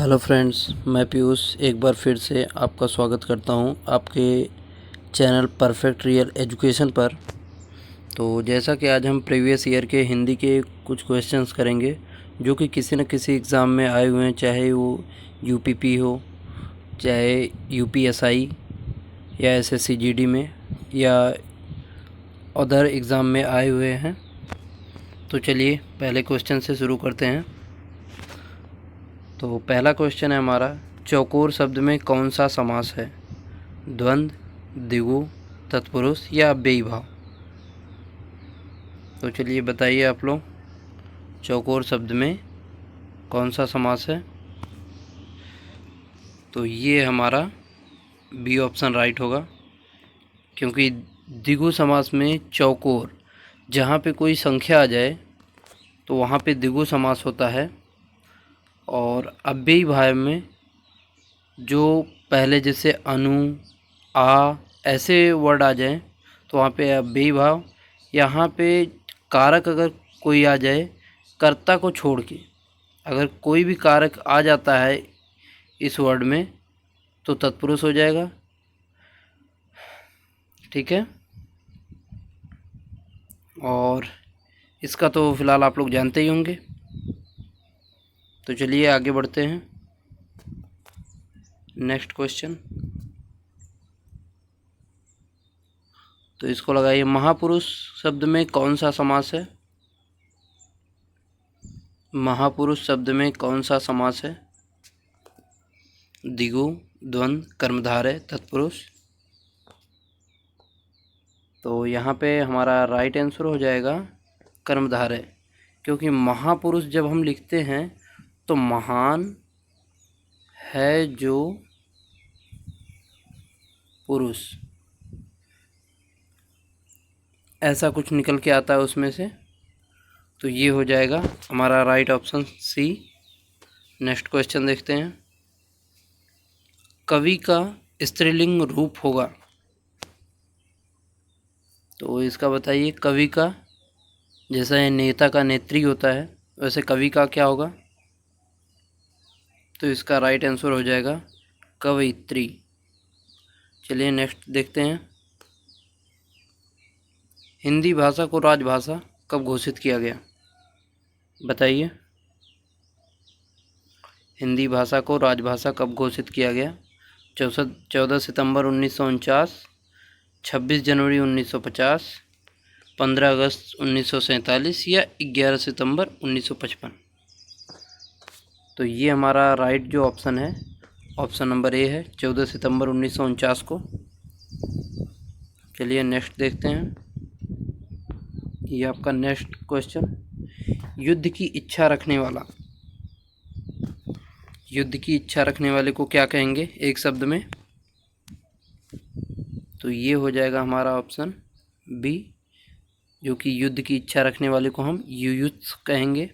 Hello friends, मैं पीयूष एक बार फिर से आपका स्वागत करता हूं आपके चैनल परफेक्ट रियल एजुकेशन पर। तो जैसा कि आज हम प्रीवियस ईयर के हिंदी के कुछ क्वेश्चंस करेंगे जो कि किसी न किसी एग्ज़ाम में आए हुए हैं, चाहे वो यूपीपी हो, चाहे यूपीएसआई या एसएससी में या अदर एग्ज़ाम में आए हुए हैं। तो चलिए पहले क्वेश्चन से शुरू करते हैं। तो पहला क्वेश्चन है हमारा, चौकोर शब्द में कौन सा समास है? द्वंद्व, द्विगु, तत्पुरुष या अव्ययीभाव? तो चलिए बताइए आप लोग, चौकोर शब्द में कौन सा समास है? तो ये हमारा बी ऑप्शन राइट होगा, क्योंकि द्विगु समास में चौकोर जहाँ पे कोई संख्या आ जाए तो वहाँ पे द्विगु समास होता है, और अव्ययीभाव में जो पहले जैसे अनु, आ ऐसे वर्ड आ जाएं तो वहाँ पे अव्ययीभाव। यहाँ पे कारक अगर कोई आ जाए कर्ता को छोड़ के, अगर कोई भी कारक आ जाता है इस वर्ड में तो तत्पुरुष हो जाएगा। ठीक है, और इसका तो फिलहाल आप लोग जानते ही होंगे। तो चलिए आगे बढ़ते हैं। नेक्स्ट क्वेश्चन, तो इसको लगाइए, महापुरुष शब्द में कौन सा समास है? महापुरुष शब्द में कौन सा समास है? द्विगु, द्वंद्व, कर्मधारय, तत्पुरुष? तो यहाँ पे हमारा राइट आंसर हो जाएगा कर्मधारय, क्योंकि महापुरुष जब हम लिखते हैं तो महान है जो पुरुष, ऐसा कुछ निकल के आता है उसमें से, तो ये हो जाएगा हमारा right option C. Next question देखते हैं, कवि का स्त्रीलिंग रूप होगा? तो इसका बताइए, कवि का, जैसा ये नेता का नेत्री होता है वैसे कवि का क्या होगा? तो इसका राइट आंसर हो जाएगा कवयित्री। चलिए नेक्स्ट देखते हैं, हिंदी भाषा को राजभाषा कब घोषित किया गया? बताइए, हिंदी भाषा को राजभाषा कब घोषित किया गया? 14 सितंबर 1949, 26 जनवरी 1950, 15 अगस्त 1947 या 11 सितंबर 1955? तो ये हमारा राइट जो ऑप्शन है, ऑप्शन नंबर ए है, 14 सितंबर 1949 को। चलिए नेक्स्ट देखते हैं, ये आपका नेक्स्ट क्वेश्चन, युद्ध की इच्छा रखने वाला, युद्ध की इच्छा रखने वाले को क्या कहेंगे एक शब्द में? तो ये हो जाएगा हमारा ऑप्शन बी, जो कि युद्ध की इच्छा रखने वाले को हम युयुत्स कहेंगे।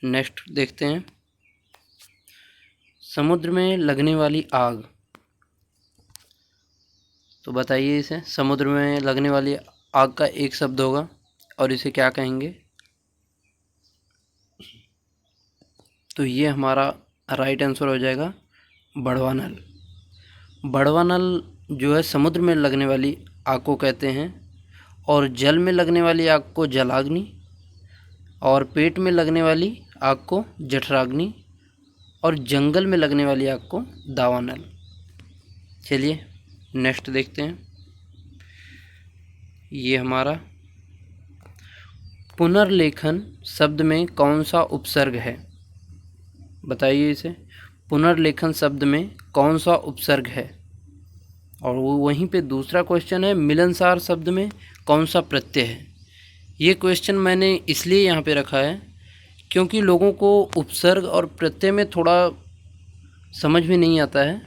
नेक्स्ट देखते हैं, समुद्र में लगने वाली आग, तो बताइए इसे, समुद्र में लगने वाली आग का एक शब्द होगा और इसे क्या कहेंगे? तो ये हमारा राइट आंसर हो जाएगा बड़वानल। बड़वानल जो है समुद्र में लगने वाली आग को कहते हैं, और जल में लगने वाली आग को जलाग्नि, और पेट में लगने वाली आग को जठराग्नि, और जंगल में लगने वाली आग को दावानल। चलिए नेक्स्ट देखते हैं, ये हमारा पुनर्लेखन शब्द में कौन सा उपसर्ग है? बताइए इसे, पुनर्लेखन शब्द में कौन सा उपसर्ग है? और वो वहीं पे दूसरा क्वेश्चन है, मिलनसार शब्द में कौन सा प्रत्यय है? ये क्वेश्चन मैंने इसलिए यहाँ पे रखा है क्योंकि लोगों को उपसर्ग और प्रत्यय में थोड़ा समझ में नहीं आता है,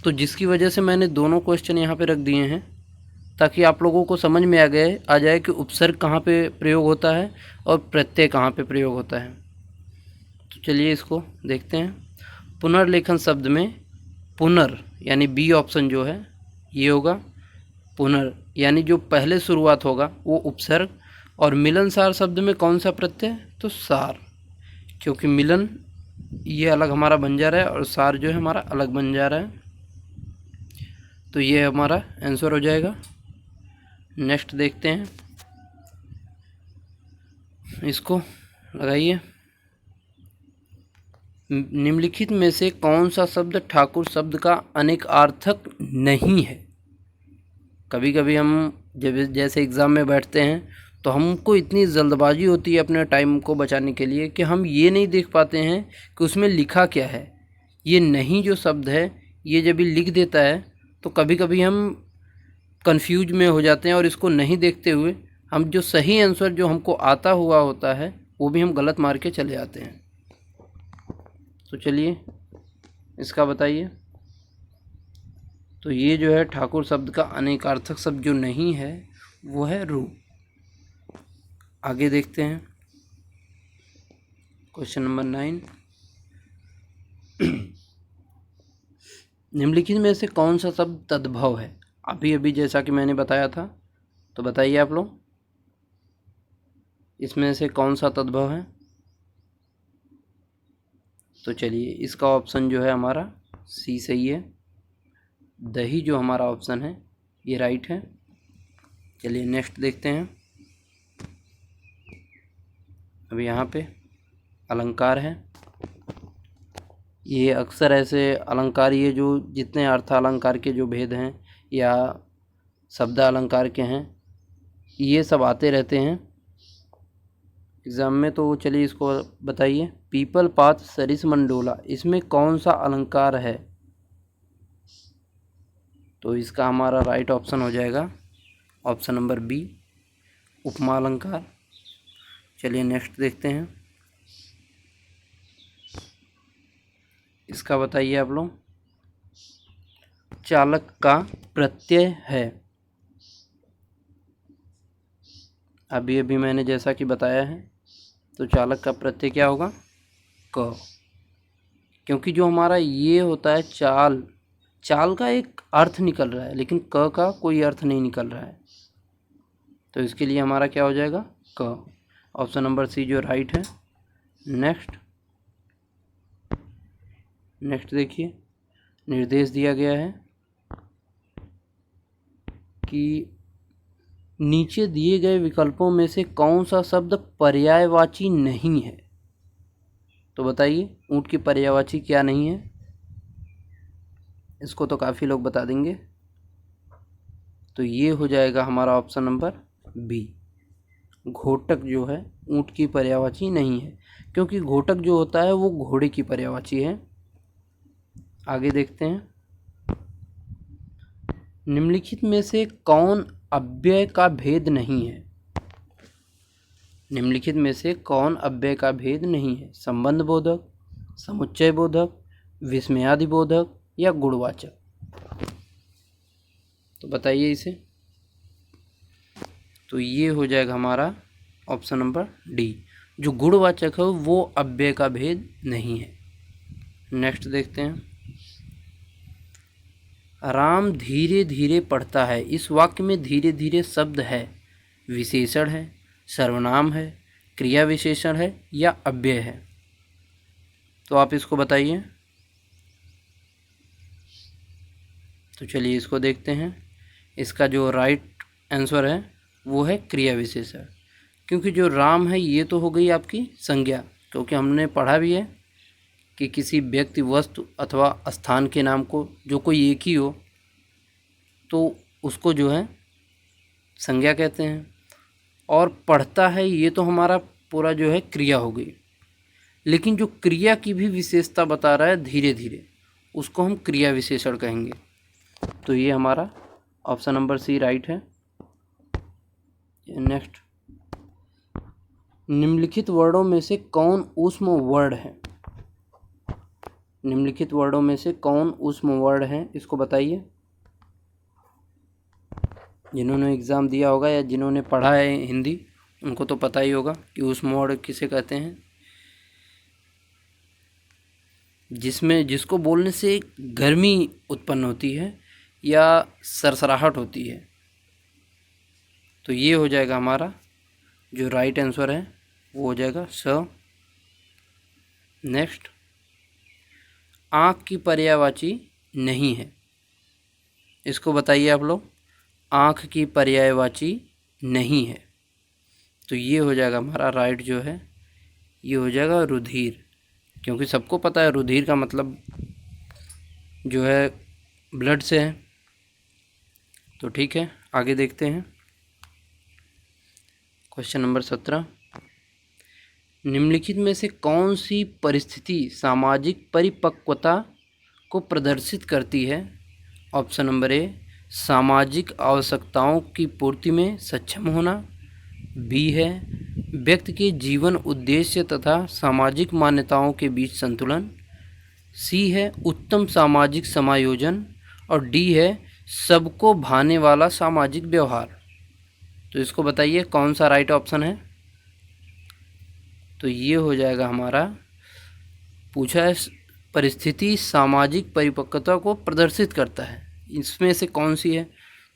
तो जिसकी वजह से मैंने दोनों क्वेश्चन यहाँ पे रख दिए हैं, ताकि आप लोगों को समझ में आ जाए कि उपसर्ग कहाँ पे प्रयोग होता है और प्रत्यय कहाँ पे प्रयोग होता है। तो चलिए इसको देखते हैं, पुनर्लेखन शब्द में पुनर यानी बी ऑप्शन जो है ये होगा, पुनर यानी जो पहले शुरुआत होगा वो उपसर्ग, और मिलनसार शब्द में कौन सा प्रत्यय? तो सार, क्योंकि मिलन ये अलग हमारा बन जा रहा है और सार जो है हमारा अलग बन जा रहा है। तो ये हमारा आंसर हो जाएगा। नेक्स्ट देखते हैं, इसको लगाइए। निम्नलिखित में से कौन सा शब्द ठाकुर शब्द का अनेकार्थक नहीं है? कभी कभी हम जब जैसे एग्ज़ाम में बैठते हैं तो हमको इतनी जल्दबाजी होती है अपने टाइम को बचाने के लिए कि हम ये नहीं देख पाते हैं कि उसमें लिखा क्या है। ये नहीं जो शब्द है ये जब भी लिख देता है तो कभी कभी हम कंफ्यूज में हो जाते हैं और इसको नहीं देखते हुए हम जो सही आंसर जो हमको आता हुआ होता है वो भी हम गलत मार के चले जाते हैं। तो चलिए इसका बताइए। तो ये जो है ठाकुर शब्द का अनेकार्थक शब्द जो नहीं है वो है रू। आगे देखते हैं क्वेश्चन नंबर 9। निम्नलिखित में से कौन सा शब्द तद्भव है? अभी अभी जैसा कि मैंने बताया था, तो बताइए आप लोग इसमें से कौन सा तद्भव है। तो चलिए इसका ऑप्शन जो है हमारा सी सही है। दही जो हमारा ऑप्शन है ये राइट है। चलिए नेक्स्ट देखते हैं। अब यहाँ पे अलंकार है। ये अक्सर ऐसे अलंकार, ये जो जितने अर्थ अलंकार के जो भेद हैं या शब्द अलंकार के हैं ये सब आते रहते हैं एग्ज़ाम में। तो चलिए इसको बताइए। पीपल पात सरिस मंडोला, इसमें कौन सा अलंकार है? तो इसका हमारा राइट ऑप्शन हो जाएगा ऑप्शन नंबर बी, उपमा अलंकार। चलिए नेक्स्ट देखते हैं, इसका बताइए आप लोग। चालक का प्रत्यय है। अभी अभी मैंने जैसा कि बताया है तो चालक का प्रत्यय क्या होगा? क। क्योंकि जो हमारा ये होता है चाल, चाल का एक अर्थ निकल रहा है लेकिन क का कोई अर्थ नहीं निकल रहा है। तो इसके लिए हमारा क्या हो जाएगा? क। ऑप्शन नंबर सी जो राइट है। नेक्स्ट देखिए, निर्देश दिया गया है कि नीचे दिए गए विकल्पों में से कौन सा शब्द पर्यायवाची नहीं है? तो बताइए ऊँट की पर्यायवाची क्या नहीं है? इसको तो काफ़ी लोग बता देंगे। तो ये हो जाएगा हमारा ऑप्शन नंबर बी, घोटक जो है ऊँट की पर्यायवाची नहीं है, क्योंकि घोटक जो होता है वो घोड़े की पर्यायवाची है। आगे देखते हैं, निम्नलिखित में से कौन अव्यय का भेद नहीं है? निम्नलिखित में से कौन अव्यय का भेद नहीं है? संबंध बोधक, समुच्चय बोधक, विस्मयादि बोधक या गुणवाचक? तो बताइए इसे। तो ये हो जाएगा हमारा ऑप्शन नंबर डी, जो गुणवाचक है वो अव्यय का भेद नहीं है। नेक्स्ट देखते हैं, राम धीरे धीरे पढ़ता है, इस वाक्य में धीरे धीरे शब्द है, विशेषण है, सर्वनाम है, क्रिया विशेषण है या अव्यय है? तो आप इसको बताइए। तो चलिए इसको देखते हैं। इसका जो राइट आंसर है वो है क्रिया विशेषण, क्योंकि जो राम है ये तो हो गई आपकी संज्ञा, क्योंकि हमने पढ़ा भी है कि किसी व्यक्ति, वस्तु अथवा स्थान के नाम को जो कोई एक ही हो तो उसको जो है संज्ञा कहते हैं। और पढ़ता है ये तो हमारा पूरा जो है क्रिया हो गई, लेकिन जो क्रिया की भी विशेषता बता रहा है धीरे धीरे, उसको हम क्रिया विशेषण कहेंगे। तो ये हमारा ऑप्शन नंबर सी राइट है। नेक्स्ट, निम्नलिखित वर्णों में से कौन ऊष्म वर्ण है? निम्नलिखित वर्णों में से कौन ऊष्म वर्ण है, इसको बताइए। जिन्होंने एग्ज़ाम दिया होगा या जिन्होंने पढ़ा है हिंदी उनको तो पता ही होगा कि ऊष्म वर्ण किसे कहते हैं। जिसको बोलने से गर्मी उत्पन्न होती है या सरसराहट होती है। तो ये हो जाएगा हमारा जो राइट आंसर है वो हो जाएगा स। नेक्स्ट, आँख की पर्यायवाची नहीं है। इसको बताइए आप लोग, आँख की पर्यायवाची नहीं है। तो ये हो जाएगा हमारा राइट जो है, ये हो जाएगा रुधिर, क्योंकि सबको पता है रुधिर का मतलब जो है ब्लड से है। तो ठीक है, आगे देखते हैं। क्वेश्चन नंबर 17, निम्नलिखित में से कौन सी परिस्थिति सामाजिक परिपक्वता को प्रदर्शित करती है? ऑप्शन नंबर ए, सामाजिक आवश्यकताओं की पूर्ति में सक्षम होना। बी है, व्यक्ति के जीवन उद्देश्य तथा सामाजिक मान्यताओं के बीच संतुलन। सी है, उत्तम सामाजिक समायोजन। और डी है, सबको भाने वाला सामाजिक व्यवहार। तो इसको बताइए कौन सा राइट ऑप्शन है? तो ये हो जाएगा हमारा, पूछा है परिस्थिति सामाजिक परिपक्वता को प्रदर्शित करता है, इसमें से कौन सी है?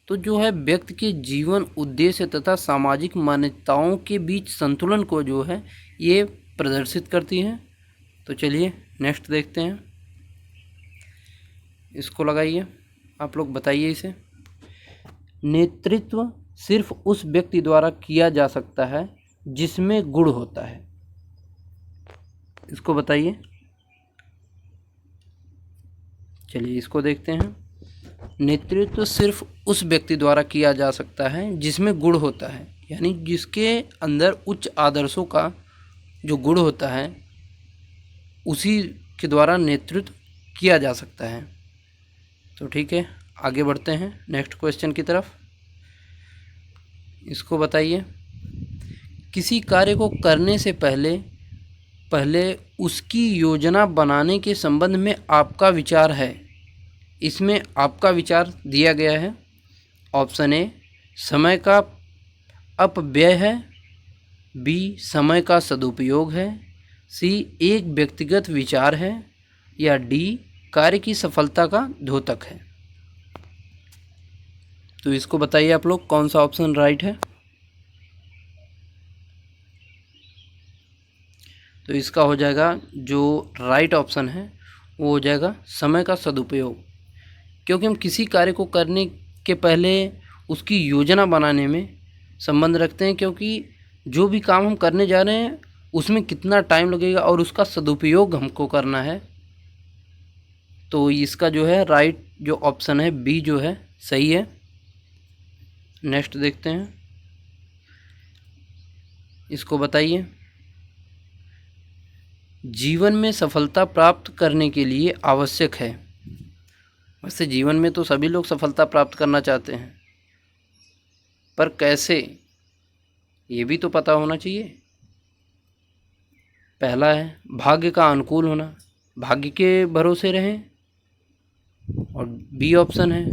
तो जो है व्यक्ति के जीवन उद्देश्य तथा सामाजिक मान्यताओं के बीच संतुलन को जो है ये प्रदर्शित करती है। तो चलिए नेक्स्ट देखते हैं। इसको लगाइए, आप लोग बताइए इसे। नेतृत्व सिर्फ उस व्यक्ति द्वारा किया जा सकता है जिसमें गुण होता है। इसको बताइए। चलिए इसको देखते हैं। नेतृत्व सिर्फ उस व्यक्ति द्वारा किया जा सकता है जिसमें गुण होता है, यानी जिसके अंदर उच्च आदर्शों का जो गुण होता है उसी के द्वारा नेतृत्व किया जा सकता है। तो ठीक है, आगे बढ़ते हैं नेक्स्ट क्वेश्चन की तरफ। इसको बताइए, किसी कार्य को करने से पहले उसकी योजना बनाने के संबंध में आपका विचार है। इसमें आपका विचार दिया गया है। ऑप्शन ए, समय का अपव्यय है। बी, समय का सदुपयोग है। सी, एक व्यक्तिगत विचार है। या डी, कार्य की सफलता का द्योतक है। तो इसको बताइए आप लोग कौन सा ऑप्शन राइट है? तो इसका हो जाएगा जो राइट ऑप्शन है वो हो जाएगा समय का सदुपयोग, क्योंकि हम किसी कार्य को करने के पहले उसकी योजना बनाने में संबंध रखते हैं, क्योंकि जो भी काम हम करने जा रहे हैं उसमें कितना टाइम लगेगा और उसका सदुपयोग हमको करना है। तो इसका जो है राइट जो ऑप्शन है बी जो है सही है। नेक्स्ट देखते हैं। इसको बताइए, जीवन में सफलता प्राप्त करने के लिए आवश्यक है। वैसे जीवन में तो सभी लोग सफलता प्राप्त करना चाहते हैं, पर कैसे ये भी तो पता होना चाहिए। पहला है भाग्य का अनुकूल होना, भाग्य के भरोसे रहें। और बी ऑप्शन है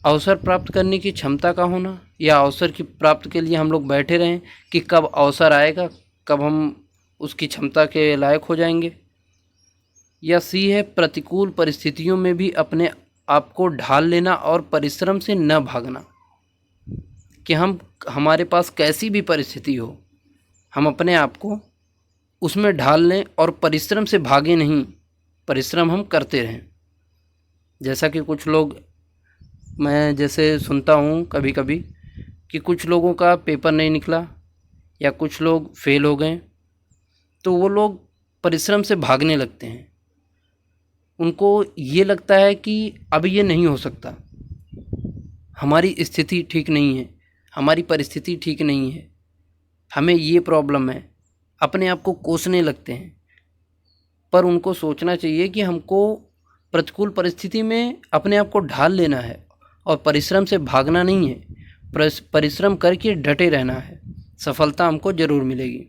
अवसर प्राप्त करने की क्षमता का होना, या अवसर की प्राप्त के लिए हम लोग बैठे रहें कि कब अवसर आएगा, कब हम उसकी क्षमता के लायक हो जाएंगे। या सी है प्रतिकूल परिस्थितियों में भी अपने आप को ढाल लेना और परिश्रम से न भागना, कि हमारे पास कैसी भी परिस्थिति हो हम अपने आप को उसमें ढाल लें और परिश्रम से भागे नहीं, परिश्रम हम करते रहें। जैसा कि कुछ लोग, मैं जैसे सुनता हूँ कभी कभी कि कुछ लोगों का पेपर नहीं निकला या कुछ लोग फेल हो गए, तो वो लोग परिश्रम से भागने लगते हैं। उनको ये लगता है कि अब ये नहीं हो सकता, हमारी स्थिति ठीक नहीं है, हमारी परिस्थिति ठीक नहीं है, हमें ये प्रॉब्लम है, अपने आप को कोसने लगते हैं। पर उनको सोचना चाहिए कि हमको प्रतिकूल परिस्थिति में अपने आप को ढाल लेना है और परिश्रम से भागना नहीं है, परिश्रम करके डटे रहना है, सफलता हमको ज़रूर मिलेगी।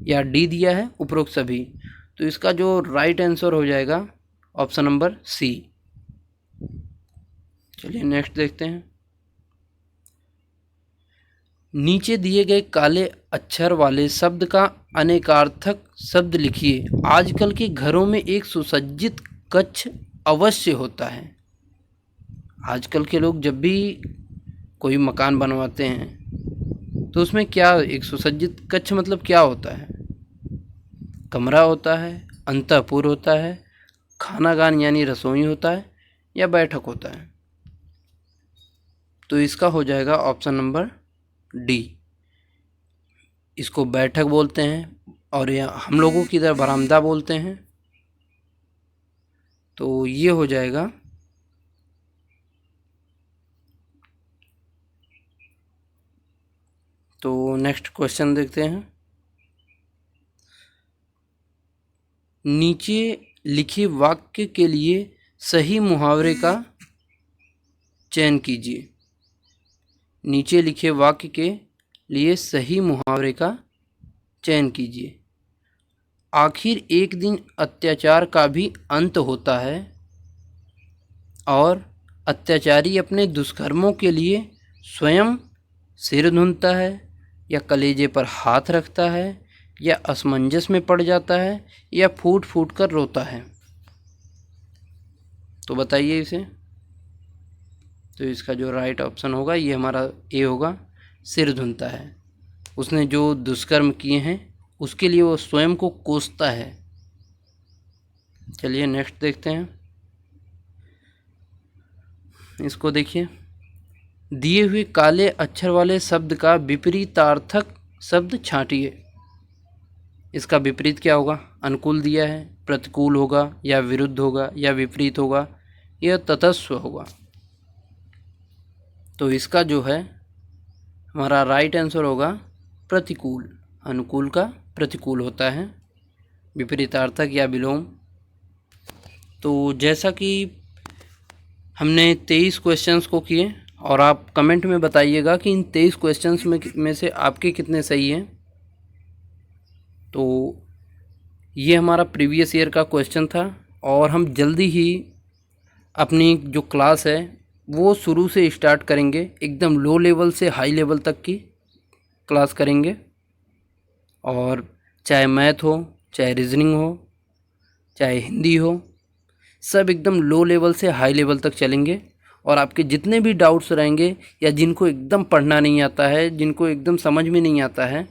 या डी दिया है उपरोक्त सभी। तो इसका जो राइट आंसर हो जाएगा ऑप्शन नंबर सी। चलिए नेक्स्ट देखते हैं। नीचे दिए गए काले अक्षर वाले शब्द का अनेकार्थक शब्द लिखिए। आजकल के घरों में एक सुसज्जित कक्ष अवश्य होता है। आजकल के लोग जब भी कोई मकान बनवाते हैं तो उसमें क्या एक सुसज्जित कक्ष मतलब क्या होता है? कमरा होता है, अंतःपुर होता है, खानागान यानी रसोई होता है या बैठक होता है? तो इसका हो जाएगा ऑप्शन नंबर डी। इसको बैठक बोलते हैं और या हम लोगों की इधर बरामदा बोलते हैं। तो ये हो जाएगा तो नेक्स्ट क्वेश्चन देखते हैं। नीचे लिखे वाक्य के लिए सही मुहावरे का चयन कीजिए। नीचे लिखे वाक्य के लिए सही मुहावरे का चयन कीजिए। आखिर एक दिन अत्याचार का भी अंत होता है और अत्याचारी अपने दुष्कर्मों के लिए स्वयं सिर धुनता है या कलेजे पर हाथ रखता है या असमंजस में पड़ जाता है या फूट फूट कर रोता है। तो बताइए इसे। तो इसका जो राइट ऑप्शन होगा ये हमारा ए होगा, सिर धुनता है। उसने जो दुष्कर्म किए हैं उसके लिए वो स्वयं को कोसता है। चलिए नेक्स्ट देखते हैं। इसको देखिए, दिए हुए काले अक्षर वाले शब्द का विपरीतार्थक शब्द छांटिए। इसका विपरीत क्या होगा? अनुकूल दिया है, प्रतिकूल होगा या विरुद्ध होगा या विपरीत होगा या तटस्थ होगा। तो इसका जो है हमारा राइट आंसर होगा प्रतिकूल। अनुकूल का प्रतिकूल होता है, विपरीतार्थक या विलोम। तो जैसा कि हमने 23 क्वेश्चंस को किए और आप कमेंट में बताइएगा कि इन 23 क्वेश्चंस में से आपके कितने सही हैं। तो ये हमारा प्रीवियस ईयर का क्वेश्चन था और हम जल्दी ही अपनी जो क्लास है वो शुरू से स्टार्ट करेंगे। एकदम लो लेवल से हाई लेवल तक की क्लास करेंगे और चाहे मैथ हो, चाहे रीजनिंग हो, चाहे हिंदी हो, सब एकदम लो लेवल से हाई लेवल तक चलेंगे। और आपके जितने भी डाउट्स रहेंगे या जिनको एकदम पढ़ना नहीं आता है, जिनको एकदम समझ में नहीं आता है,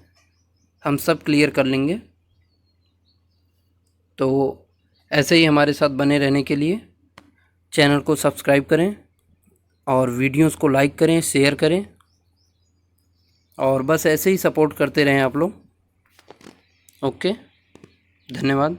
हम सब क्लियर कर लेंगे। तो ऐसे ही हमारे साथ बने रहने के लिए चैनल को सब्सक्राइब करें और वीडियोस को लाइक करें, शेयर करें और बस ऐसे ही सपोर्ट करते रहें आप लोग। ओके, धन्यवाद।